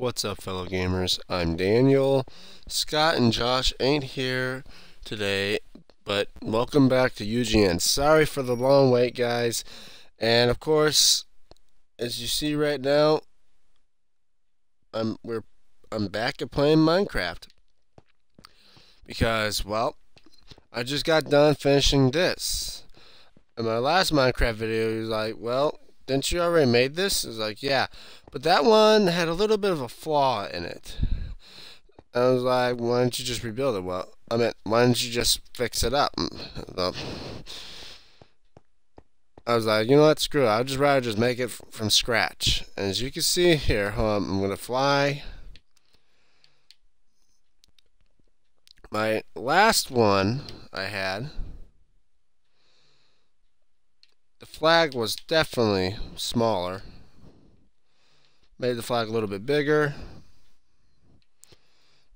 What's up, fellow gamers? I'm Daniel. Scott and Josh ain't here today, but welcome back to UGN. Sorry for the long wait, guys. And of course, as you see right now, I'm back at playing Minecraft because, well, I just got done finishing this. In my last Minecraft video, he was like, "Well, didn't you already made this?" I was like, "Yeah." But that one had a little bit of a flaw in it. I was like, why don't you just rebuild it? Well, I mean, why don't you just fix it up? Well, I was like, you know what, screw it. I'd just rather just make it from scratch. And as you can see here, I'm going to fly. My last one I had, the flag was definitely smaller. Made the flag a little bit bigger.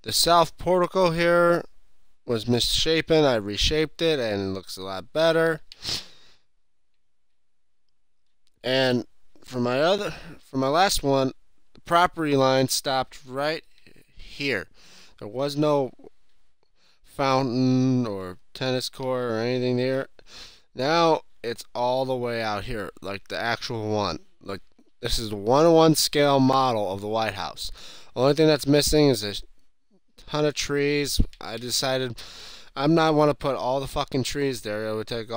The south portico here was misshapen. I reshaped it and it looks a lot better. And for my last one, the property line stopped right here. There was no fountain or tennis court or anything there. Now it's all the way out here, like the actual one. Like, this is the 1:1 scale model of the White House. Only thing that's missing is a ton of trees. I decided I'm not want to put all the fucking trees there. It would take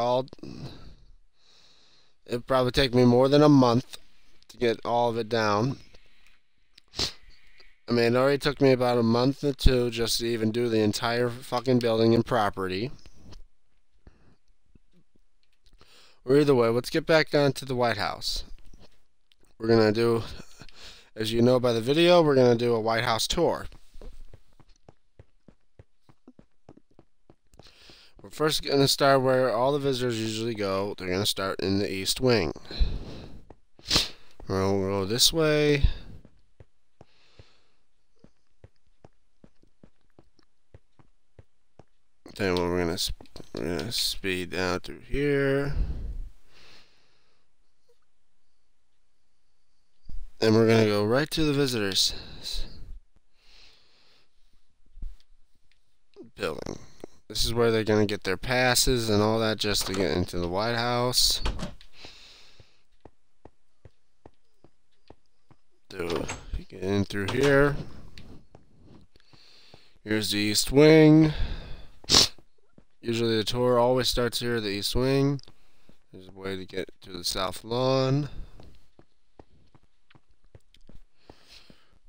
it'd probably take me more than a month to get all of it down. I mean, it already took me about a month or two just to even do the entire fucking building and property. Or either way, let's get back down to the White House. We're gonna do, as you know by the video, we're gonna do a White House tour. We're first going to start where all the visitors usually go. They're going to start in the east wing. We'll go this way. Then we're going to speed down through here. And we're going to go right to the visitors building. This is where they're going to get their passes and all that just to get into the White House. Get in through here. Here's the East Wing. Usually the tour always starts here at the East Wing. There's a way to get to the South Lawn.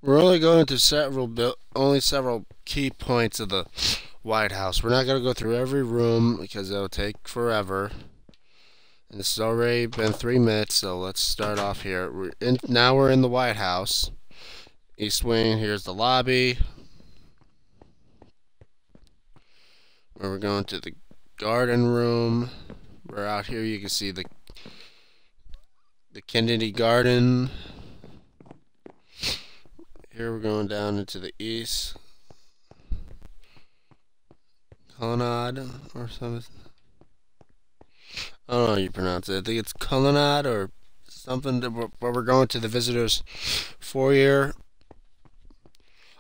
We're only going to several key points of the White House. We're not going to go through every room because it'll take forever. And this has already been 3 minutes, so let's start off here. Now we're in the White House. East Wing, here's the lobby. Where we're going to the garden room. We're out here, you can see the Kennedy Garden. Here we're going down into the east. Colonnade or something. I don't know how you pronounce it. I think it's colonnade or something. Where we're going to the visitors' foyer.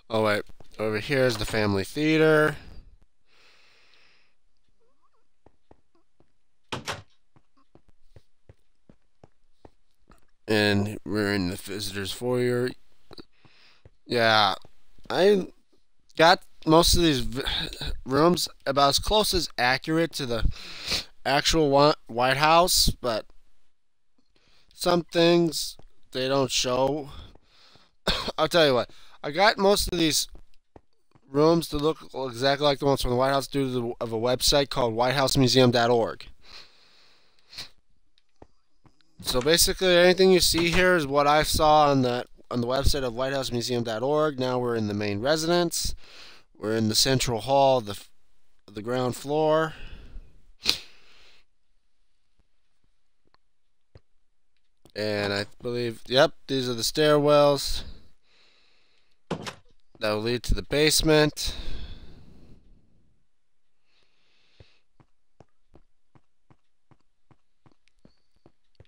Oh wait, over here is the family theater. And we're in the visitors' foyer. Yeah, I got most of these rooms about as close as accurate to the actual White House, but some things they don't show. I'll tell you what, I got most of these rooms to look exactly like the ones from the White House due to a website called whitehousemuseum.org. So basically anything you see here is what I saw on the website of whitehousemuseum.org. Now we're in the main residence. We're in the central hall, the ground floor. And I believe, yep, these are the stairwells that will lead to the basement.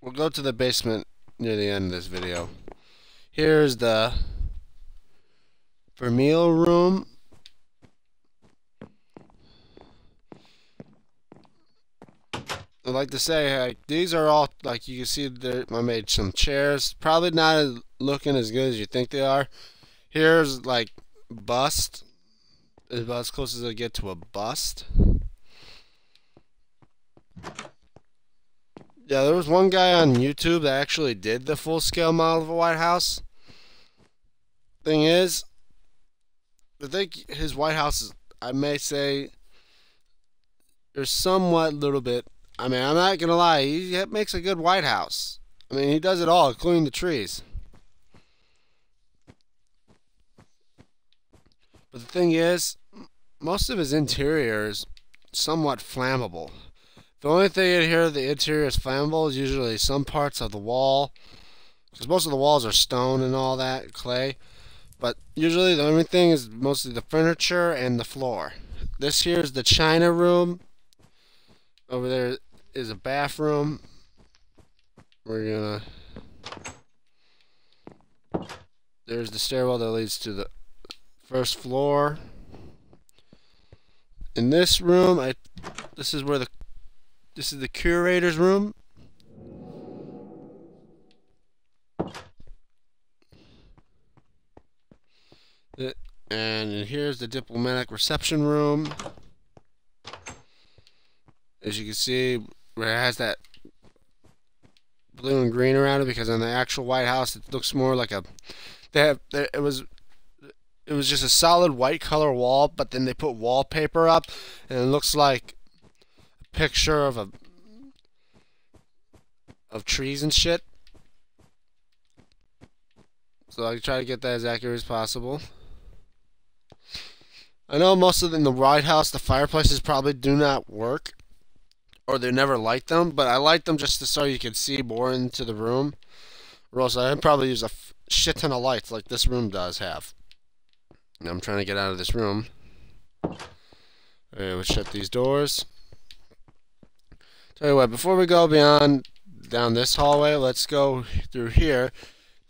We'll go to the basement near the end of this video. Here's the Vermeil Room. I'd like to say, like, these are all, like, you can see I made some chairs. Probably not looking as good as you think they are. Here's, like, bust. Is about as close as I get to a bust. Yeah, there was one guy on YouTube that actually did the full-scale model of a White House. Thing is, I think his White House is, I may say, there's somewhat little bit. I mean, I'm not gonna lie, he makes a good White House. I mean, he does it all, including the trees. But the thing is, most of his interior is somewhat flammable. The only thing in here the interior is flammable is usually some parts of the wall, because most of the walls are stone and all that, clay. But usually the only thing is mostly the furniture and the floor. This here is the China room. Over there is a bathroom. We're gonna. There's the stairwell that leads to the first floor. In this room, this is the curator's room. And here's the diplomatic reception room. As you can see, where it has that blue and green around it, because in the actual White House it looks more like a. It was just a solid white color wall, but then they put wallpaper up, and it looks like a picture of trees and shit. So I try to get that as accurate as possible. I know most of in the White House, the fireplaces probably do not work, or they never light them, but I light them just so you can see more into the room. Or else I'd probably use a shit ton of lights like this room does have. And I'm trying to get out of this room. Alright, we'll shut these doors. Tell you what, before we go down this hallway, let's go through here,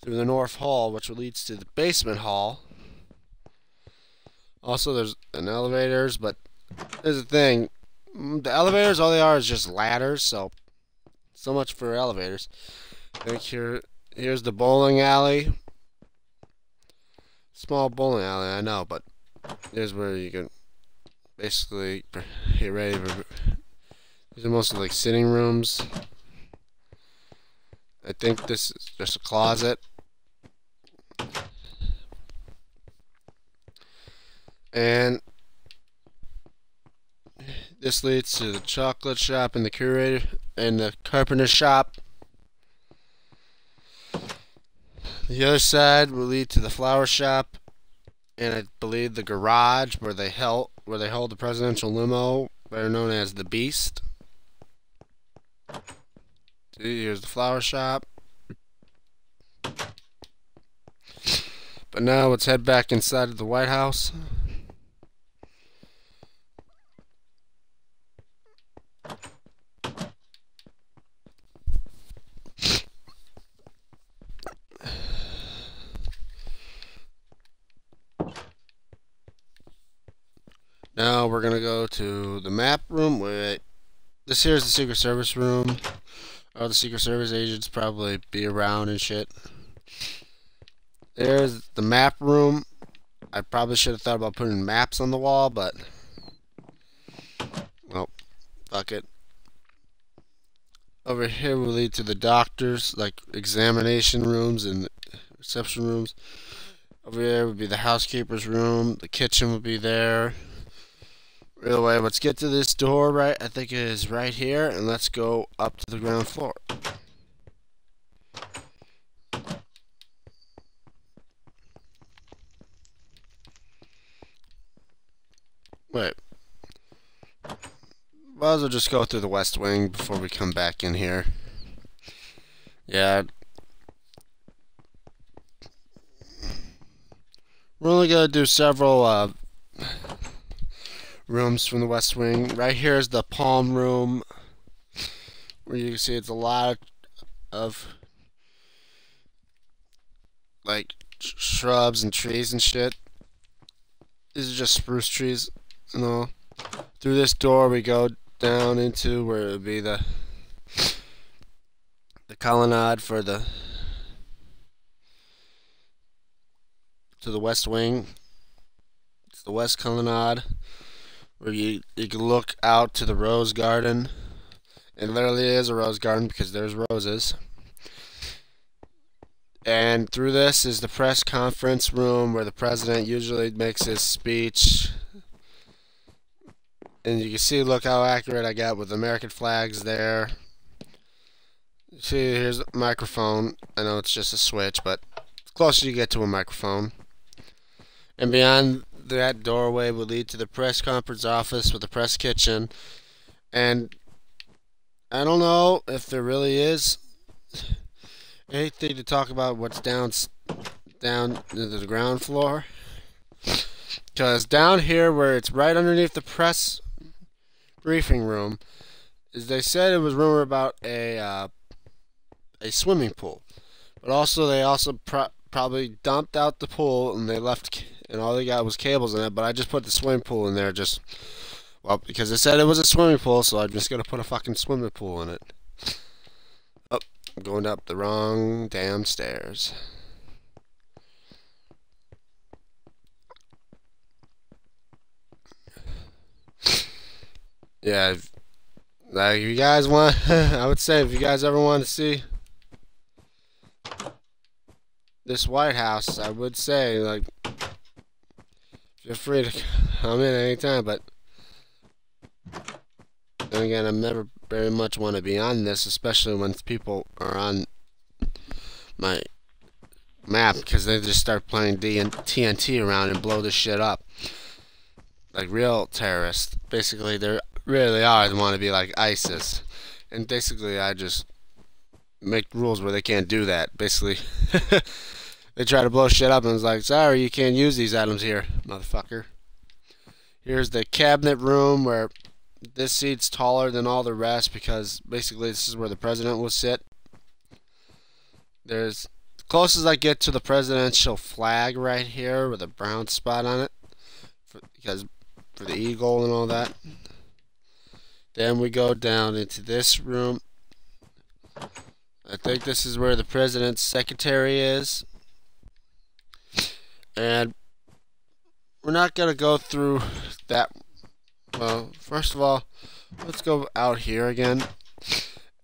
through the north hall, which leads to the basement hall. Also, there's an elevators, but here's the thing. The elevators, all they are is just ladders, so much for elevators. I think here's the bowling alley. Small bowling alley, I know, but here's where you can basically get ready for. These are mostly like sitting rooms. I think this is just a closet. And this leads to the chocolate shop and the curator and the carpenter shop. The other side will lead to the flower shop and I believe the garage where they hold the presidential limo, better known as the Beast. Here's the flower shop. But now let's head back inside of the White House. Now we're gonna go to the map room. Wait, this here is the Secret Service room. All the Secret Service agents probably be around and shit. There's the map room. I probably should have thought about putting maps on the wall, but well, fuck it. Over here will lead to the doctors, like examination rooms and reception rooms. Over there would be the housekeeper's room. The kitchen would be there. Either way, let's get to this door, right? I think it is right here, and let's go up to the ground floor. Wait. Might as well just go through the west wing before we come back in here. Yeah. We're only going to do several rooms from the west wing. Right here is the palm room, where you can see it's a lot of like shrubs and trees and shit. These are just spruce trees, you know. Through this door we go down into where it would be the colonnade for the to the west wing. It's the west colonnade where you can look out to the rose garden. It literally is a rose garden because there's roses. And through this is the press conference room where the president usually makes his speech. And you can see, look how accurate I got with American flags there. See, here's a microphone. I know it's just a switch, but the closer you get to a microphone. And beyond that doorway will lead to the press conference office with the press kitchen. And I don't know if there really is anything to talk about what's down to the ground floor. Because down here, where it's right underneath the press briefing room, is they said it was rumored about a swimming pool, but also they probably dumped out the pool and they left, and all they got was cables in it. But I just put the swimming pool in there because they said it was a swimming pool, so I'm just gonna put a fucking swimming pool in it. Oh, I'm going up the wrong damn stairs. Yeah, like if you guys want, I would say if you guys ever want to see this White House, I would say, like, feel free to come in anytime. But then again, I never very much want to be on this, especially when people are on my map, because they just start playing TNT around and blow this shit up like real terrorists. Basically, they really are. They want to be like ISIS, and basically, I just make rules where they can't do that. Basically, they try to blow shit up, and it's like, sorry, you can't use these items here, motherfucker. Here's the cabinet room where this seat's taller than all the rest because basically this is where the president will sit. There's the closest I get to the presidential flag right here with a brown spot on it because for the eagle and all that. Then we go down into this room. I think this is where the president's secretary is. And we're not going to go through that. Well, first of all, let's go out here again.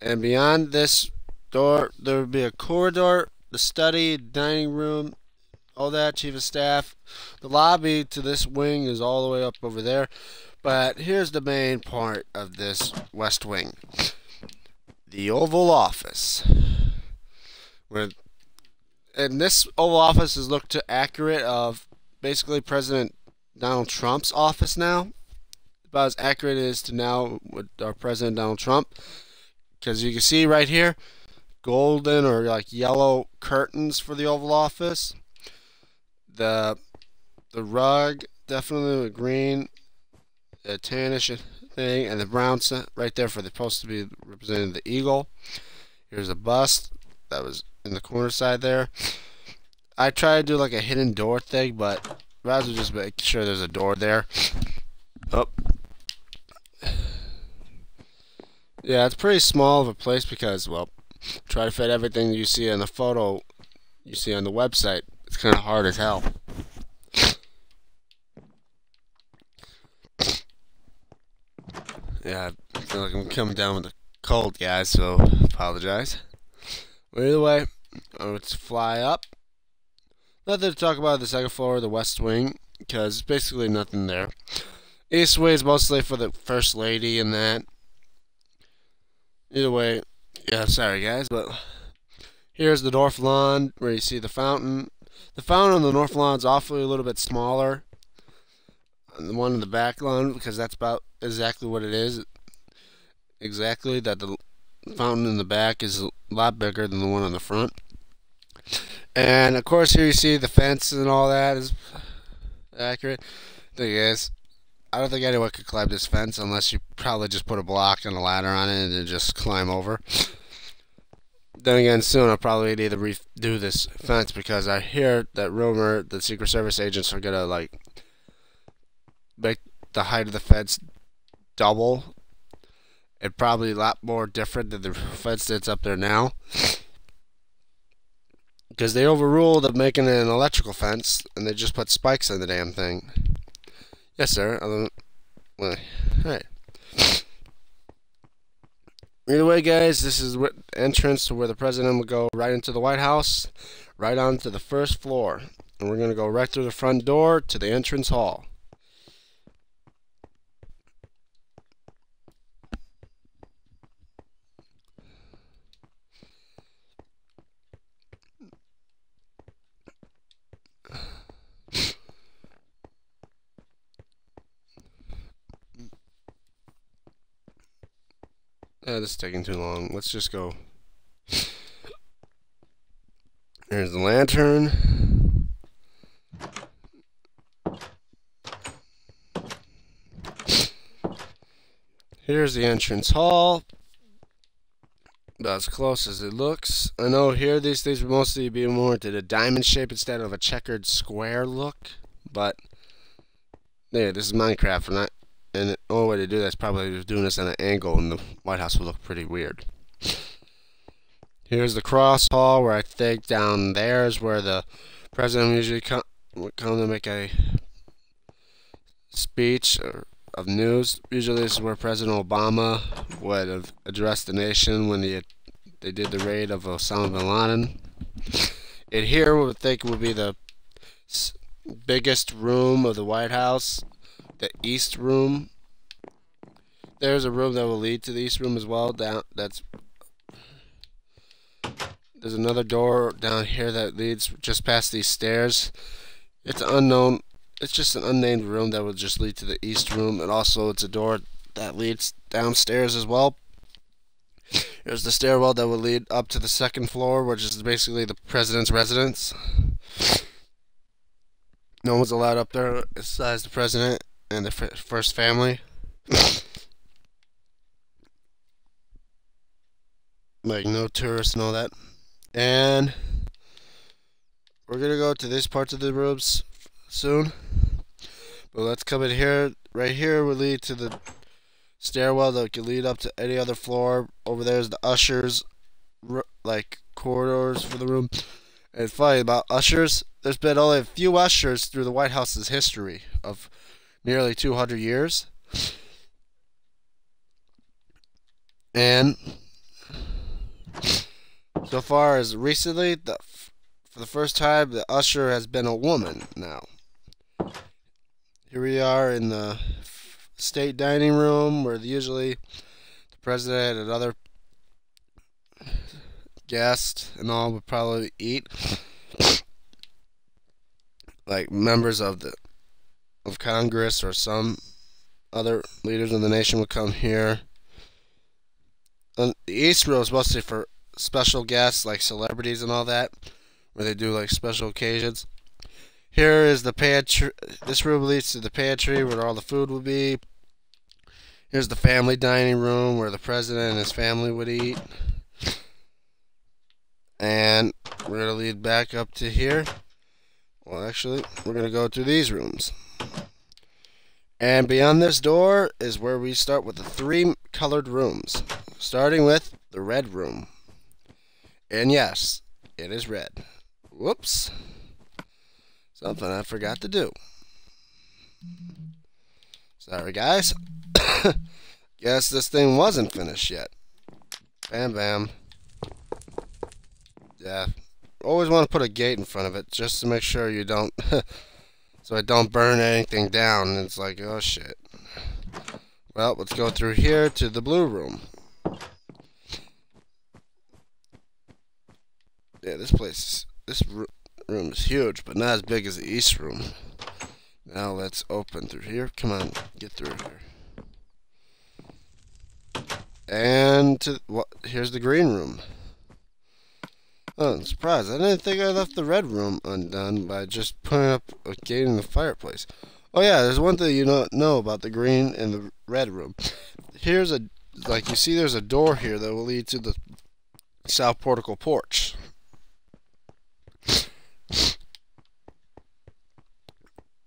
And beyond this door, there will be a corridor, the study, dining room, all that, chief of staff. The lobby to this wing is all the way up over there. But here's the main part of this west wing. The Oval Office. And this Oval Office is looked to accurate of basically President Donald Trump's office now. About as accurate as to now with our President Donald Trump. Because you can see right here, golden or like yellow curtains for the Oval Office. The rug, definitely green, a tannish thing, and the brown right there for the supposed to be representing the eagle. Here's a bust that was in the corner side there. I tried to do like a hidden door thing, but rather just make sure there's a door there. Oh. Yeah, it's pretty small of a place because, well, try to fit everything you see in the photo you see on the website. It's kind of hard as hell. Yeah, I feel like I'm coming down with a cold, guys, so apologize. But either way, let's fly up. Nothing to talk about the second floor of the west wing, because basically nothing there. East wing is mostly for the first lady and that. Either way, yeah, sorry guys, but here's the north lawn where you see the fountain. The fountain on the north lawn is awfully a little bit smaller than the one in the back lawn because that's about exactly what it is. Exactly, that the fountain in the back is a lot bigger than the one on the front. And of course here you see the fence and all that is accurate. Thing is, I don't think anyone could climb this fence unless you probably just put a block and a ladder on it and then just climb over. Then again, soon I'll probably need to redo this fence because I hear that rumor that Secret Service agents are gonna like make the height of the fence double. It's probably a lot more different than the fence that's up there now. Because they overruled of making an electrical fence, and they just put spikes in the damn thing. Yes, sir. Well, hey. Either way, guys, this is the entrance to where the president would go right into the White House, right onto the first floor. And we're going to go right through the front door to the entrance hall. This is taking too long. Let's just go. Here's the lantern. Here's the entrance hall. About as close as it looks. I know here these things would mostly be more to the diamond shape instead of a checkered square look. But, yeah, this is Minecraft. And the only way to do that is probably doing this at an angle, and the White House would look pretty weird. Here's the cross hall, where I think down there is where the president usually would come to make a speech of news. Usually this is where President Obama would have addressed the nation when they did the raid of Osama bin Laden. And here we would think would be the biggest room of the White House, the East Room. There's a room that will lead to the East Room as well. There's another door down here that leads just past these stairs. It's unknown. It's just an unnamed room that will just lead to the East Room, and also it's a door that leads downstairs as well. There's the stairwell that will lead up to the second floor, which is basically the president's residence. No one's allowed up there besides the president and the first family. Like no tourists and all that. And we're gonna go to these parts of the rooms soon. But let's come in here. Right here will lead to the stairwell that can lead up to any other floor. Over there is the ushers, like corridors for the room. And it's funny about ushers. There's been only a few ushers through the White House's history of nearly 200 years. And so far as recently, for the first time, the usher has been a woman now. Here we are in the state dining room where usually the president and other guests and all would probably eat. Like members of Congress or some other leaders of the nation would come here. And the East Room is mostly for special guests like celebrities and all that, where they do like special occasions. Here is the pantry. This room leads to the pantry where all the food will be. Here's the family dining room where the president and his family would eat. And we're going to lead back up to here. Well, actually, we're going to go through these rooms. And beyond this door is where we start with the 3 colored rooms, starting with the red room. And yes, it is red. Whoops. Something I forgot to do. Sorry, guys. Guess this thing wasn't finished yet. Bam, bam. Yeah. Always want to put a gate in front of it just to make sure you don't... so I don't burn anything down. And it's like, oh shit. Well, let's go through here to the blue room. Yeah, this room is huge, but not as big as the East Room. Now let's open through here. Come on, get through here. And here's the green room. Oh, I'm surprised. I didn't think I left the red room undone by just putting up a gate in the fireplace. Oh yeah, there's one thing you don't know about the green and the red room. Here's like you see there's a door here that will lead to the south portico porch.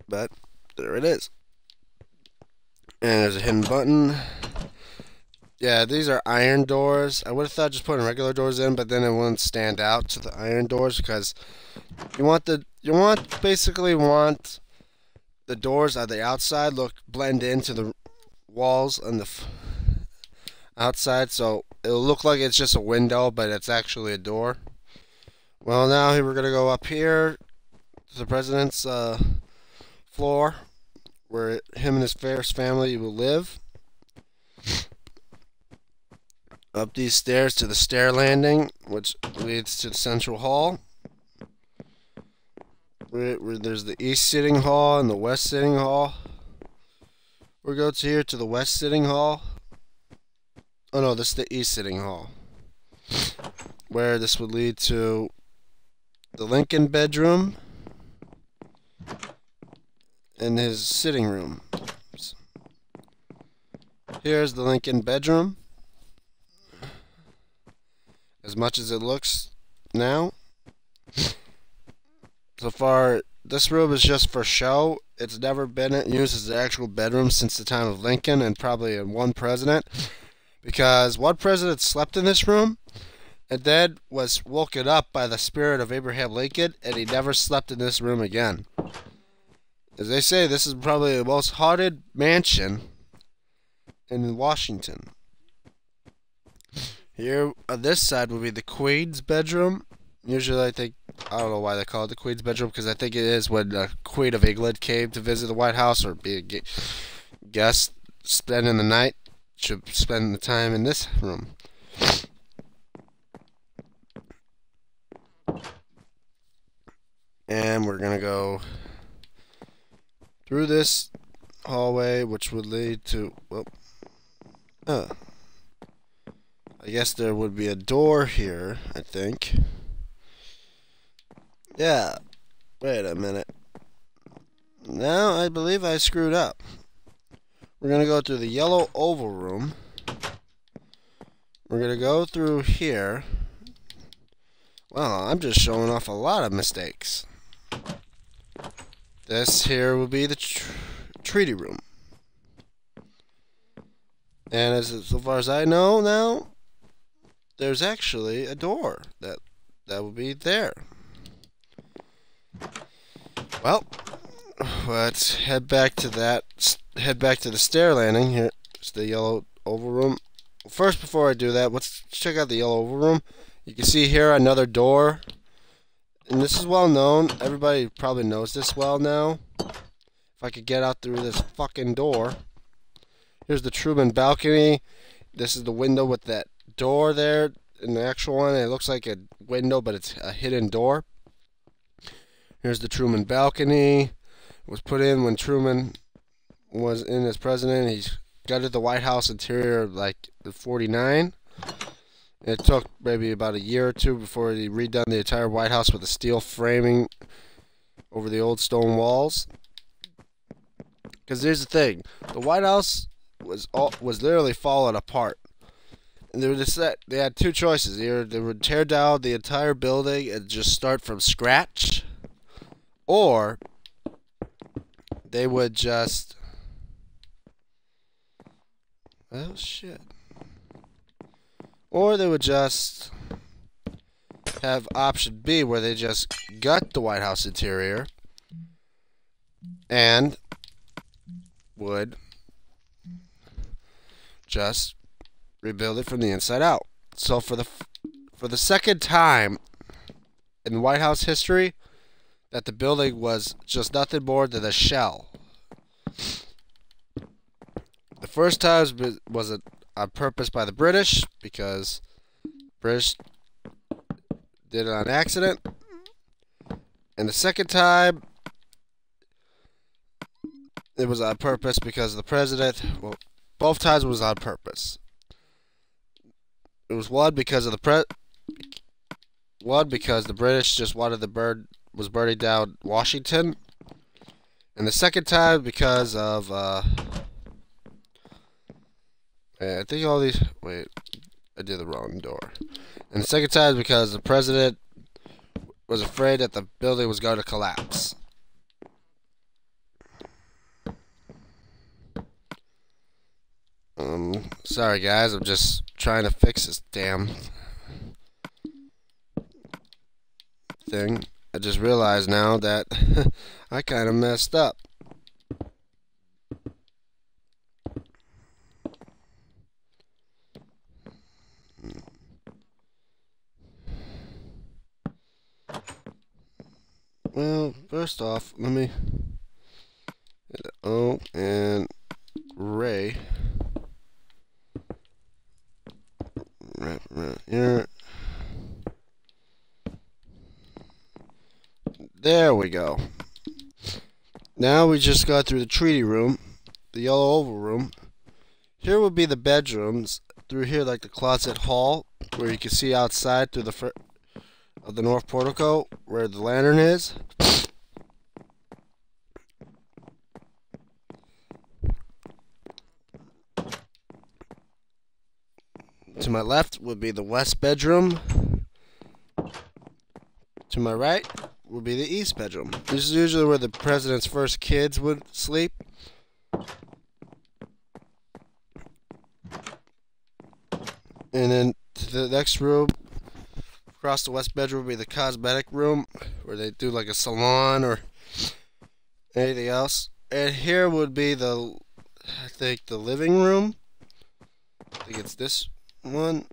But there it is. And there's a hidden button. Yeah, these are iron doors. I would have thought just putting regular doors in, but then it wouldn't stand out to the iron doors because basically want the doors on the outside blend into the walls on the outside, so it'll look like it's just a window, but it's actually a door. Well, now we're gonna go up here to the president's floor, where him and his first family will live. Up these stairs to the stair landing, which leads to the central hall. Where there's the east sitting hall and the west sitting hall. We'll go to here to the west sitting hall. Oh no, this is the east sitting hall. Where this would lead to the Lincoln bedroom and his sitting room. Here's the Lincoln bedroom. As much as it looks now. So far, this room is just for show. It's never been used as the actual bedroom since the time of Lincoln and probably in one president. Because one president slept in this room and then was woken up by the spirit of Abraham Lincoln, and he never slept in this room again. As they say, this is probably the most haunted mansion in Washington. Here on this side would be the Queen's bedroom. Usually I don't know why they call it the Queen's bedroom, because I think it is when the Queen of England came to visit the White House or be a guest spending the night. Should spend the time in this room. And we're going to go through this hallway, which would lead to, well, I guess there would be a door here, I think. Yeah, wait a minute. Now I believe I screwed up. We're going to go through the yellow oval room. We're going to go through here. Well, I'm just showing off a lot of mistakes. This here will be the treaty room. And so far as I know now, there's actually a door that will be there. Well, let's head back to the stair landing. Here, it's the yellow oval room. First, before I do that, let's check out the yellow oval room. You can see here another door. And this is well known. Everybody probably knows this well now. If I could get out through this fucking door. Here's the Truman Balcony. This is the window with that door there. In the actual one, it looks like a window, but it's a hidden door. Here's the Truman Balcony. It was put in when Truman was in as president. He gutted the White House interior like in '49. It took maybe about a year or two before he redone the entire White House with a steel framing over the old stone walls. Because here's the thing, the White House was literally falling apart. And they had two choices. Either they would tear down the entire building and just start from scratch, or they would just... Oh, shit. Or they would just have option B, where they just gut the White House interior and would just rebuild it from the inside out. So for the second time in White House history, that the building was just nothing more than a shell. The first time was on purpose by the British, because British did it on accident. And the second time, it was on purpose because the president, well, both times it was on purpose. It was one because of the British just wanted was burning down Washington. And the second time because of I think all these... Wait, I did the wrong door. And the second time is because the president was afraid that the building was going to collapse. Sorry guys, I'm just trying to fix this damn thing. I just realized now that I kind of messed up. Well, first off, let me hit O and Ray right around here. There we go. Now we just got through the treaty room, the yellow oval room. Here would be the bedrooms. Through here, like the closet hall, where you can see outside through the of the north portico, where the lantern is. To my left would be the west bedroom. To my right would be the east bedroom. This is usually where the president's first kids would sleep. And then to the next room, across the west bedroom, would be the cosmetic room, where they do like a salon or anything else. And here would be the, I think, the living room. I think it's this one.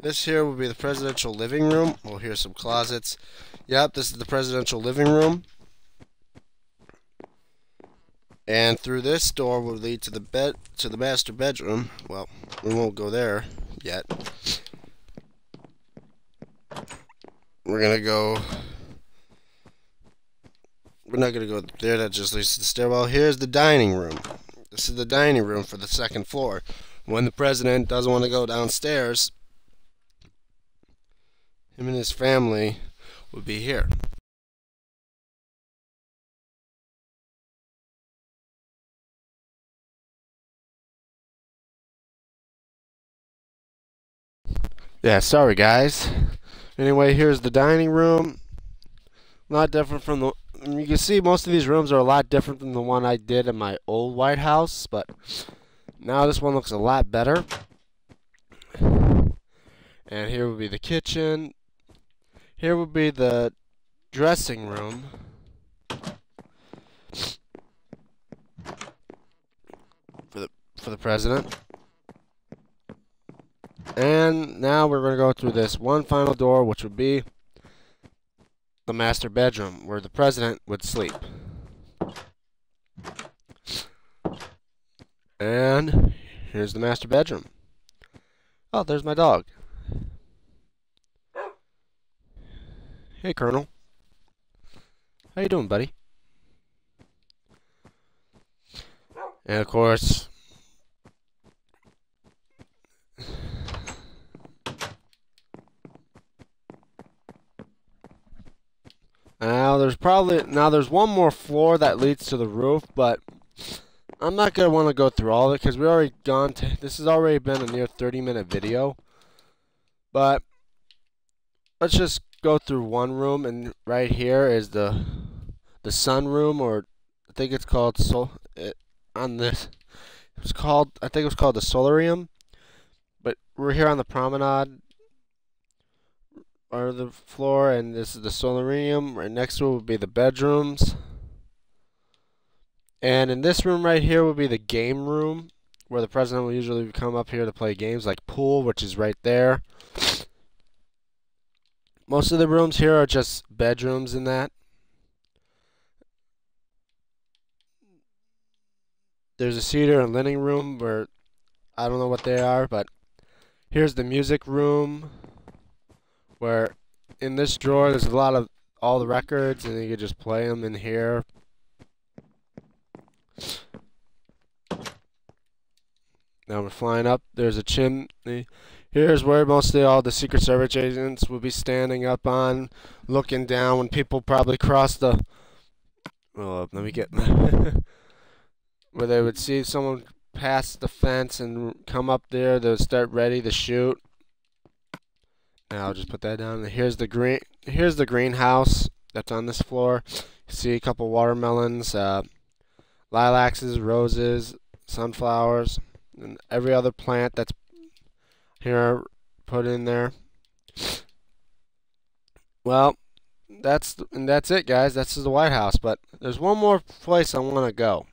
This here would be the presidential living room. Well, here's some closets. Yep, this is the presidential living room. And through this door would lead to the master bedroom. Well, we won't go there yet. We're not gonna go there. That just leads to the stairwell. Here's the dining room. This is the dining room for the second floor. When the president doesn't want to go downstairs, him and his family would be here. Yeah, sorry guys. Anyway, here's the dining room. Not different from the... You can see most of these rooms are a lot different than the one I did in my old White House, but now this one looks a lot better. And here would be the kitchen. Here would be the dressing room. For the president. And now we're going to go through this one final door, which would be the master bedroom, where the president would sleep. And here's the master bedroom. Oh, there's my dog. Hey, Colonel. How you doing, buddy? And of course, there's one more floor that leads to the roof, but I'm not gonna want to go through all of it because we already this has already been a near 30-minute video. But let's just go through one room, and right here is the sunroom, or I think it's called on this. I think it was called the solarium. But we're here on the promenade or the floor, and this is the solarium. Right next to it would be the bedrooms. And in this room right here would be the game room, where the president will usually come up here to play games like pool, which is right there. Most of the rooms here are just bedrooms in that. There's a cedar and linen room where I don't know what they are, but here's the music room, where in this drawer there's a lot of all the records, and you can just play them in here. Now we're flying up. There's a chimney. Here's where mostly all the Secret Service agents will be standing up on, looking down when people probably cross the... Well, let me get... where they would see someone pass the fence and come up there, they would start ready to shoot. Now I'll just put that down. Here's the greenhouse that's on this floor. You see a couple watermelons, lilacs, roses, sunflowers. and every other plant that's here put in there. Well, that's it, guys. That's the White House. But there's one more place I want to go.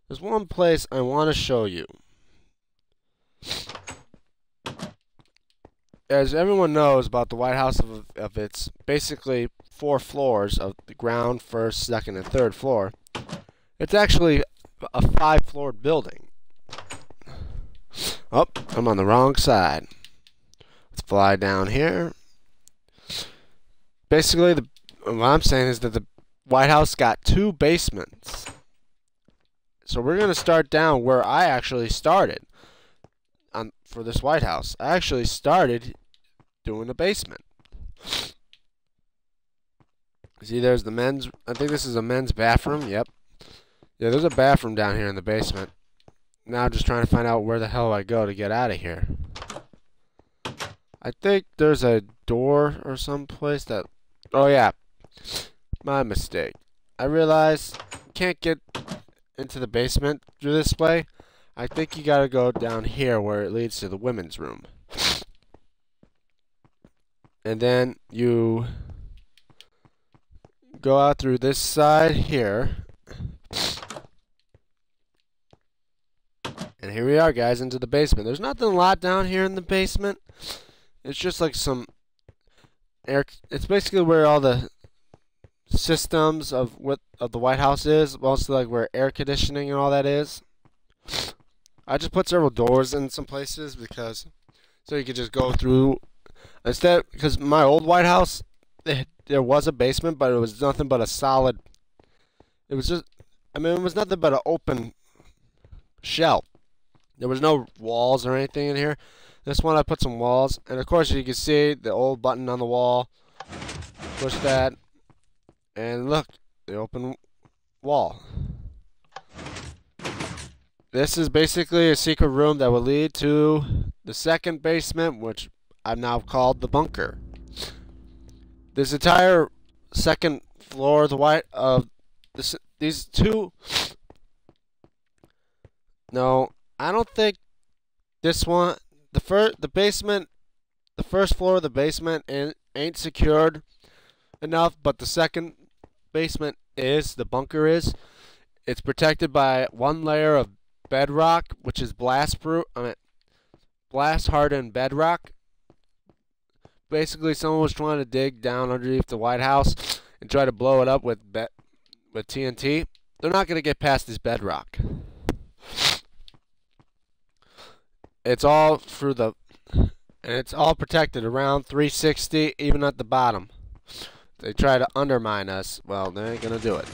There's one place I want to show you. As everyone knows about the White House, of its basically 4 floors of the ground, first, second, and third floor. It's actually a 5-floored building. Oh, I'm on the wrong side. Let's fly down here. Basically, what I'm saying is that the White House got 2 basements. So we're going to start down where I actually started for this White House. I actually started doing a basement. See, there's the men's. I think this is a men's bathroom. Yep. Yeah, there's a bathroom down here in the basement. Now I'm just trying to find out where the hell I go to get out of here. I think there's a door or someplace that... Oh, yeah. My mistake. I realized you can't get into the basement through this way. I think you gotta go down here where it leads to the women's room. And then you go out through this side here. And here we are, guys, into the basement. There's nothing a lot down here in the basement. It's just like some air. It's basically where all the systems of the White House is, mostly like where air conditioning and all that is. I just put several doors in some places because so you could just go through instead. Because my old White House, there was a basement, but it was nothing but a solid. It was just, I mean, it was nothing but an open shell. There was no walls or anything in here. This one I put some walls, and of course you can see the old button on the wall. Push that, and look, the open wall. This is basically a secret room that will lead to the second basement, which I've now called the bunker. This entire second floor of these two. No, I don't think this one. The basement, the first floor of the basement ain't secured enough, but the second basement is. The bunker is. It's protected by one layer of bedrock, which is blast hardened bedrock. Basically, someone was trying to dig down underneath the White House and try to blow it up with TNT. They're not going to get past this bedrock. It's all and it's all protected around 360, even at the bottom. They try to undermine us. Well, they ain't gonna do it.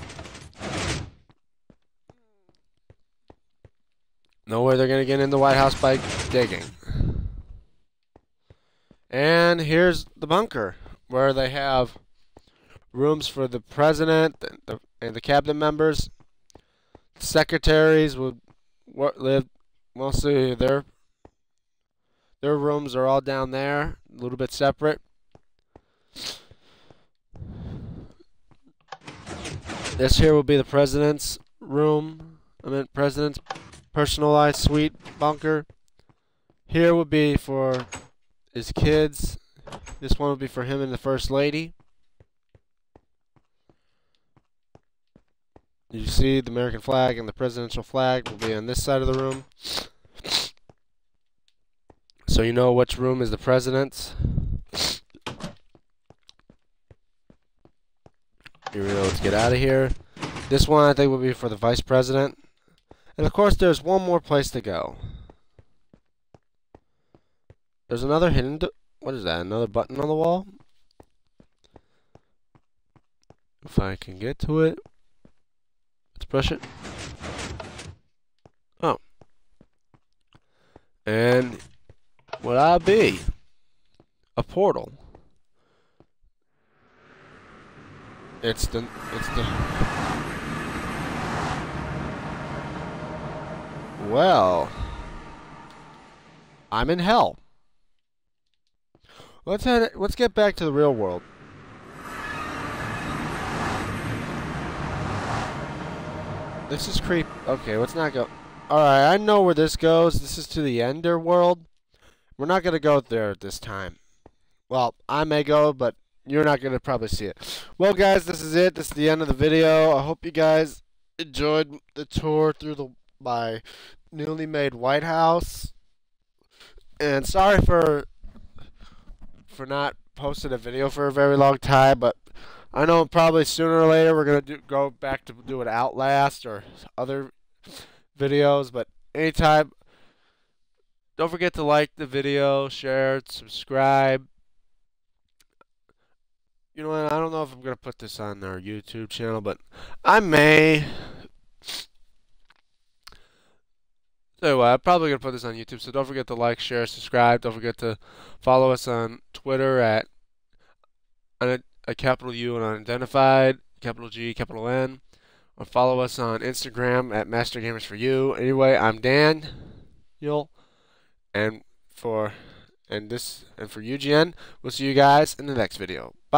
No way they're gonna get in the White House by digging. And here's the bunker, where they have rooms for the president and the cabinet members. Secretaries would live mostly there. Their rooms are all down there, a little bit separate. This here will be the president's room. President's personalized suite bunker. Here would be for his kids. This one would be for him and the First Lady. You see the American flag and the presidential flag will be on this side of the room. So you know which room is the president's. Here we go, let's get out of here. This one I think will be for the vice president. And of course there's one more place to go. There's another hidden, what is that, another button on the wall? If I can get to it. Let's push it. Oh. And what I'll be? A portal. It's the Well, I'm in hell. Let's get back to the real world. This is creep. Okay, let's not go. Alright, I know where this goes. This is to the Ender world. We're not going to go there this time. Well, I may go, but you're not going to probably see it. Well, guys, this is it. This is the end of the video. I hope you guys enjoyed the tour through my newly made White House. And sorry for not posting a video for a very long time, but I know probably sooner or later we're going to go back to doing Outlast or other videos, but anytime, don't forget to like the video, share it, subscribe. You know what, I don't know if I'm going to put this on our YouTube channel, but I may. Tell you what, I'm probably going to put this on YouTube, so don't forget to like, share, subscribe. Don't forget to follow us on Twitter at a capital U and unidentified, capital G, capital N. Or follow us on Instagram at Master Gamers for You. Anyway, I'm Dan. And for UGN, we'll see you guys in the next video.